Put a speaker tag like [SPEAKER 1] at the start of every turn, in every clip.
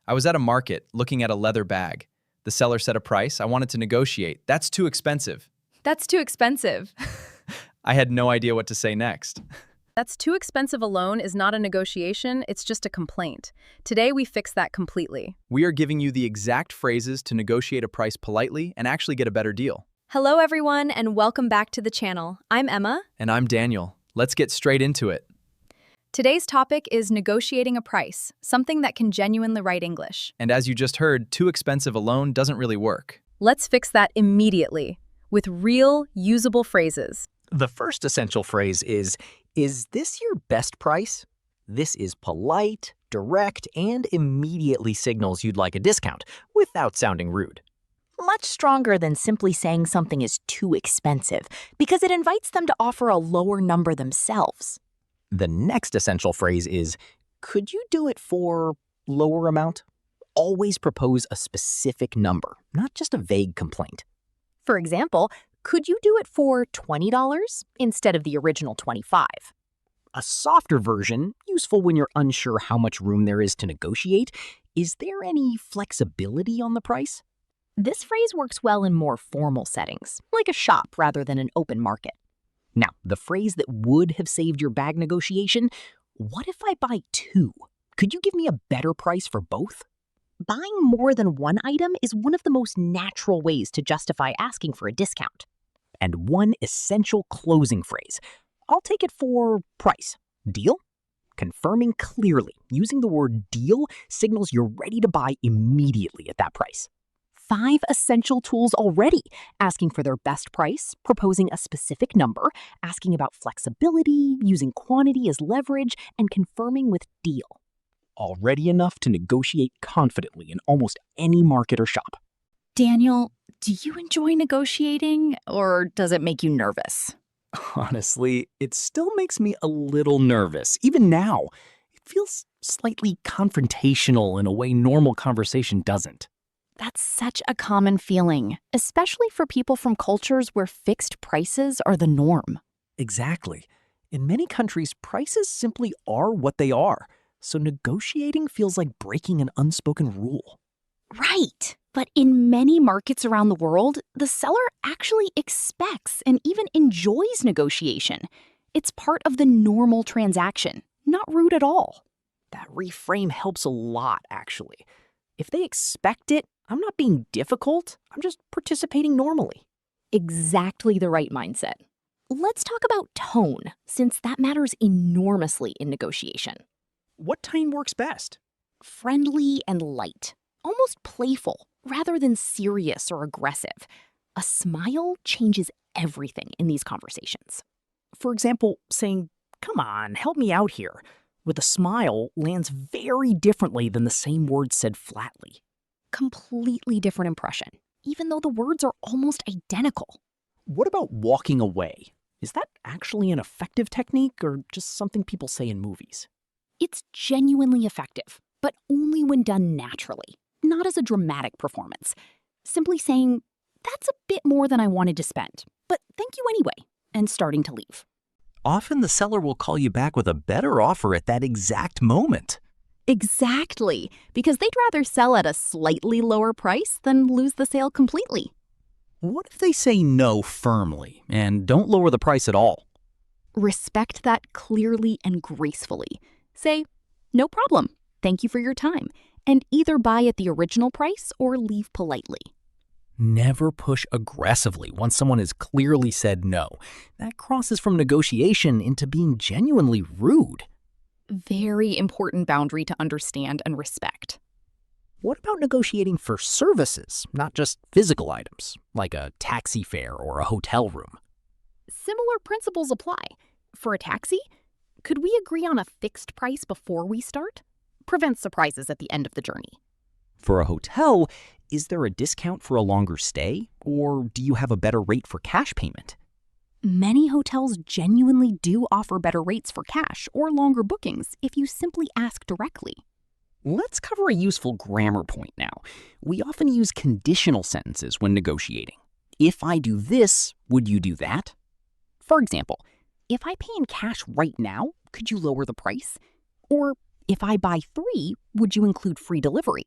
[SPEAKER 1] I was at a market looking at a leather bag. The seller said a price. I wanted to negotiate. That's too expensive.
[SPEAKER 2] That's too expensive.
[SPEAKER 1] I had no idea what to say next.
[SPEAKER 2] That's too expensive alone is not a negotiation, it's just a complaint. Today we fix that completely.
[SPEAKER 1] We are giving you the exact phrases to negotiate a price politely and actually get a better deal.
[SPEAKER 3] Hello everyone and welcome back to the channel. I'm Emma.
[SPEAKER 1] And I'm Daniel. Let's get straight into it.
[SPEAKER 3] Today's topic is negotiating a price, something that can genuinely write English.
[SPEAKER 1] And as you just heard, too expensive alone doesn't really work.
[SPEAKER 2] Let's fix that immediately with real, usable phrases.
[SPEAKER 4] The first essential phrase is this your best price? This is polite, direct, and immediately signals you'd like a discount, without sounding rude.
[SPEAKER 5] Much stronger than simply saying something is too expensive, because it invites them to offer a lower number themselves.
[SPEAKER 4] The next essential phrase is, could you do it for lower amount? Always propose a specific number, not just a vague complaint.
[SPEAKER 5] For example, could you do it for $20 instead of the original $25?
[SPEAKER 4] A softer version, useful when you're unsure how much room there is to negotiate, is there any flexibility on the price?
[SPEAKER 5] This phrase works well in more formal settings, like a shop rather than an open market.
[SPEAKER 4] Now, the phrase that would have saved your bag negotiation, what if I buy two? Could you give me a better price for both?
[SPEAKER 5] Buying more than one item is one of the most natural ways to justify asking for a discount.
[SPEAKER 4] And one essential closing phrase, I'll take it for price. Deal? Confirming clearly, using the word deal signals you're ready to buy immediately at that price.
[SPEAKER 5] 5 essential tools already: asking for their best price, proposing a specific number, asking about flexibility, using quantity as leverage, and confirming with deal.
[SPEAKER 4] Already enough to negotiate confidently in almost any market or shop.
[SPEAKER 5] Daniel, do you enjoy negotiating, or does it make you nervous?
[SPEAKER 4] Honestly, it still makes me a little nervous, even now. It feels slightly confrontational in a way normal conversation doesn't.
[SPEAKER 5] That's such a common feeling, especially for people from cultures where fixed prices are the norm.
[SPEAKER 4] Exactly. In many countries, prices simply are what they are, so negotiating feels like breaking an unspoken rule.
[SPEAKER 5] Right. But in many markets around the world, the seller actually expects and even enjoys negotiation. It's part of the normal transaction, not rude at all.
[SPEAKER 4] That reframe helps a lot, actually. If they expect it, I'm not being difficult, I'm just participating normally.
[SPEAKER 5] Exactly the right mindset. Let's talk about tone, since that matters enormously in negotiation.
[SPEAKER 4] What tone works best?
[SPEAKER 5] Friendly and light, almost playful, rather than serious or aggressive. A smile changes everything in these conversations.
[SPEAKER 4] For example, saying, "Come on, help me out here," with a smile lands very differently than the same words said flatly.
[SPEAKER 5] Completely different impression, even though the words are almost identical.
[SPEAKER 4] What about walking away? Is that actually an effective technique or just something people say in movies?
[SPEAKER 5] It's genuinely effective, but only when done naturally, not as a dramatic performance. Simply saying, "That's a bit more than I wanted to spend, but thank you anyway," and starting to leave.
[SPEAKER 4] Often the seller will call you back with a better offer at that exact moment.
[SPEAKER 5] Exactly, because they'd rather sell at a slightly lower price than lose the sale completely.
[SPEAKER 4] What if they say no firmly and don't lower the price at all?
[SPEAKER 5] Respect that clearly and gracefully. Say, "No problem, thank you for your time," and either buy at the original price or leave politely.
[SPEAKER 4] Never push aggressively once someone has clearly said no. That crosses from negotiation into being genuinely rude.
[SPEAKER 5] Very important boundary to understand and respect.
[SPEAKER 4] What about negotiating for services, not just physical items, like a taxi fare or a hotel room?
[SPEAKER 5] Similar principles apply. For a taxi, could we agree on a fixed price before we start? Prevents surprises at the end of the journey.
[SPEAKER 4] For a hotel, is there a discount for a longer stay, or do you have a better rate for cash payment?
[SPEAKER 5] Many hotels genuinely do offer better rates for cash or longer bookings if you simply ask directly.
[SPEAKER 4] Let's cover a useful grammar point now. We often use conditional sentences when negotiating. If I do this, would you do that? For example, if I pay in cash right now, could you lower the price? Or
[SPEAKER 5] If I buy 3, would you include free delivery?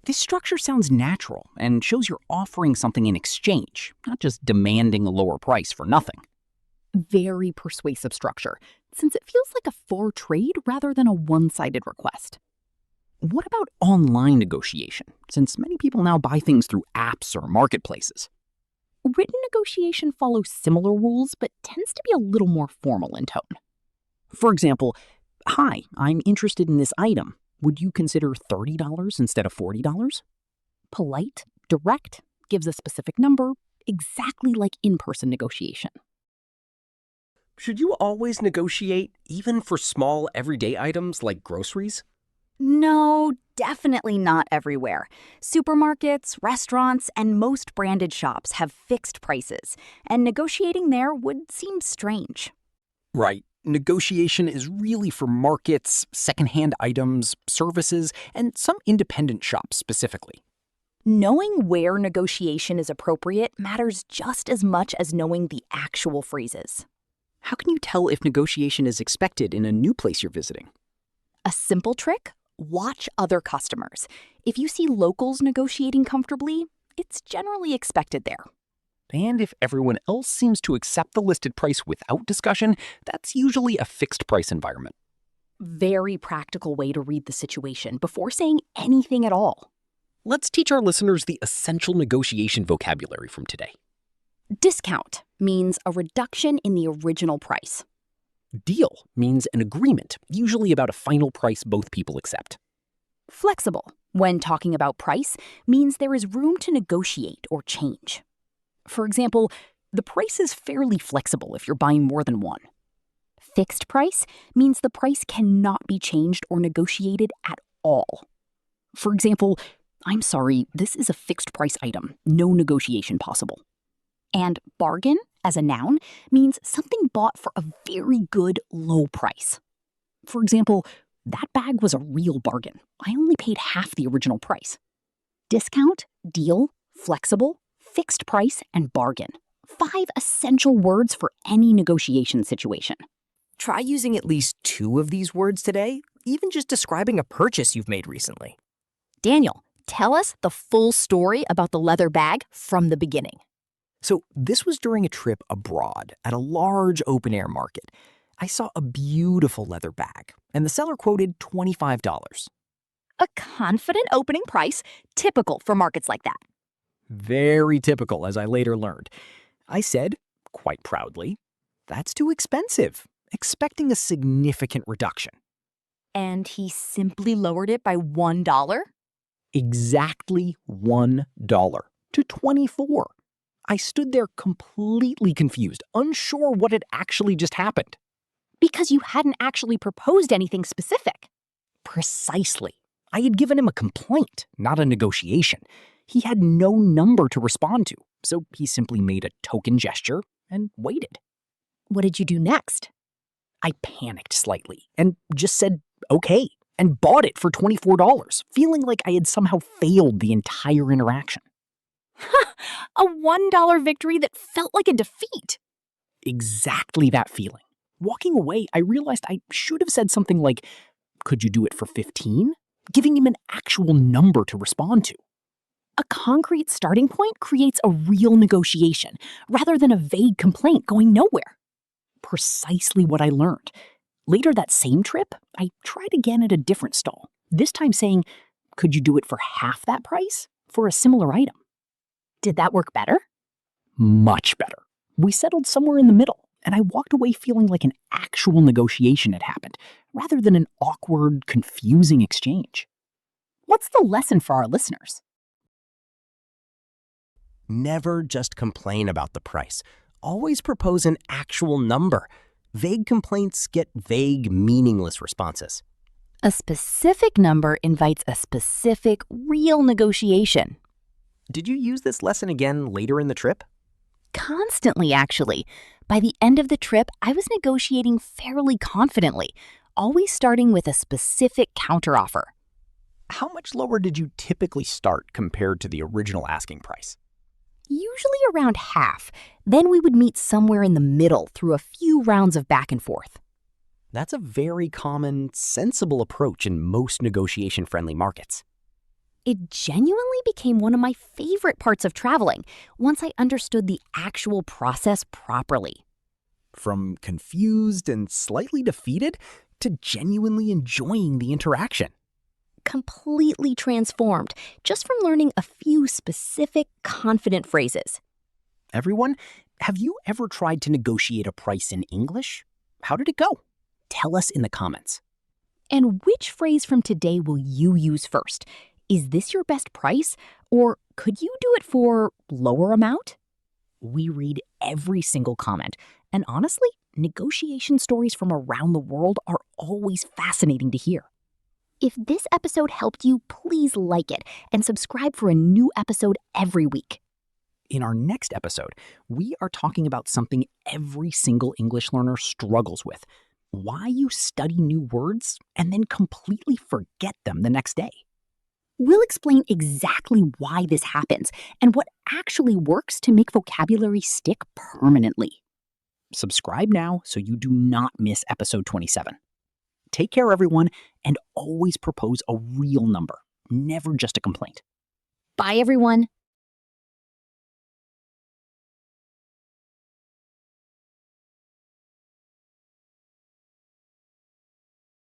[SPEAKER 4] This structure sounds natural and shows you're offering something in exchange, not just demanding a lower price for nothing.
[SPEAKER 5] Very persuasive structure, since it feels like a fair trade rather than a one-sided request.
[SPEAKER 4] What about online negotiation, since many people now buy things through apps or marketplaces?
[SPEAKER 5] Written negotiation follows similar rules, but tends to be a little more formal in tone.
[SPEAKER 4] For example, "Hi, I'm interested in this item. Would you consider $30 instead of $40?
[SPEAKER 5] Polite, direct, gives a specific number, exactly like in-person negotiation.
[SPEAKER 6] Should you always negotiate, even for small everyday items like groceries?
[SPEAKER 7] No, definitely not everywhere. Supermarkets, restaurants, and most branded shops have fixed prices, and negotiating there would seem strange.
[SPEAKER 4] Right. Negotiation is really for markets, secondhand items, services, and some independent shops specifically.
[SPEAKER 7] Knowing where negotiation is appropriate matters just as much as knowing the actual phrases.
[SPEAKER 4] How can you tell if negotiation is expected in a new place you're visiting?
[SPEAKER 7] A simple trick? Watch other customers. If you see locals negotiating comfortably, it's generally expected there.
[SPEAKER 4] And if everyone else seems to accept the listed price without discussion, that's usually a fixed price environment.
[SPEAKER 5] Very practical way to read the situation before saying anything at all.
[SPEAKER 6] Let's teach our listeners the essential negotiation vocabulary from today.
[SPEAKER 5] Discount means a reduction in the original price.
[SPEAKER 4] Deal means an agreement, usually about a final price both people accept.
[SPEAKER 5] Flexible, when talking about price, means there is room to negotiate or change. For example, the price is fairly flexible if you're buying more than one. Fixed price means the price cannot be changed or negotiated at all. For example, "I'm sorry, this is a fixed price item, no negotiation possible." And bargain, as a noun, means something bought for a very good low price. For example, "That bag was a real bargain. I only paid half the original price." Discount, deal, flexible, fixed price, and bargain. 5 essential words for any negotiation situation.
[SPEAKER 8] Try using at least 2 of these words today, even just describing a purchase you've made recently.
[SPEAKER 7] Daniel, tell us the full story about the leather bag from the beginning.
[SPEAKER 8] So this was during a trip abroad at a large open-air market. I saw a beautiful leather bag, and the seller quoted $25.
[SPEAKER 7] A confident opening price, typical for markets like that.
[SPEAKER 8] Very typical, as I later learned. I said, quite proudly, "That's too expensive," expecting a significant reduction.
[SPEAKER 7] And he simply lowered it by $1?
[SPEAKER 4] Exactly $1 to $24. I stood there completely confused, unsure what had actually just happened.
[SPEAKER 5] Because you hadn't actually proposed anything specific.
[SPEAKER 4] Precisely. I had given him a complaint, not a negotiation. He had no number to respond to, so he simply made a token gesture and waited.
[SPEAKER 5] What did you do next?
[SPEAKER 4] I panicked slightly and just said, "Okay," and bought it for $24, feeling like I had somehow failed the entire interaction.
[SPEAKER 5] A $1 victory that felt like a defeat.
[SPEAKER 4] Exactly that feeling. Walking away, I realized I should have said something like, "Could you do it for 15?" Giving him an actual number to respond to.
[SPEAKER 5] A concrete starting point creates a real negotiation, rather than a vague complaint going nowhere.
[SPEAKER 4] Precisely what I learned. Later that same trip, I tried again at a different stall, this time saying, "Could you do it for half that price for a similar item?"
[SPEAKER 5] Did that work better?
[SPEAKER 4] Much better. We settled somewhere in the middle, and I walked away feeling like an actual negotiation had happened, rather than an awkward, confusing exchange.
[SPEAKER 5] What's the lesson for our listeners?
[SPEAKER 6] Never just complain about the price. Always propose an actual number. Vague complaints get vague, meaningless responses.
[SPEAKER 7] A specific number invites a specific, real negotiation.
[SPEAKER 8] Did you use this lesson again later in the trip?
[SPEAKER 7] Constantly, actually. By the end of the trip, I was negotiating fairly confidently, always starting with a specific counteroffer.
[SPEAKER 8] How much lower did you typically start compared to the original asking price?
[SPEAKER 7] Usually around half. Then we would meet somewhere in the middle through a few rounds of back and forth.
[SPEAKER 6] That's a very common, sensible approach in most negotiation-friendly markets.
[SPEAKER 5] It genuinely became one of my favorite parts of traveling once I understood the actual process properly.
[SPEAKER 4] From confused and slightly defeated to genuinely enjoying the interaction.
[SPEAKER 5] Completely transformed just from learning a few specific, confident phrases.
[SPEAKER 4] Everyone, have you ever tried to negotiate a price in English? How did it go? Tell us in the comments.
[SPEAKER 5] And which phrase from today will you use first? Is this your best price? Or could you do it for lower amount?
[SPEAKER 4] We read every single comment, and honestly, negotiation stories from around the world are always fascinating to hear.
[SPEAKER 5] If this episode helped you, please like it and subscribe for a new episode every week.
[SPEAKER 4] In our next episode, we are talking about something every single English learner struggles with: why you study new words and then completely forget them the next day.
[SPEAKER 5] We'll explain exactly why this happens and what actually works to make vocabulary stick permanently.
[SPEAKER 4] Subscribe now so you do not miss episode 27. Take care, everyone, and always propose a real number, never just a complaint.
[SPEAKER 5] Bye, everyone.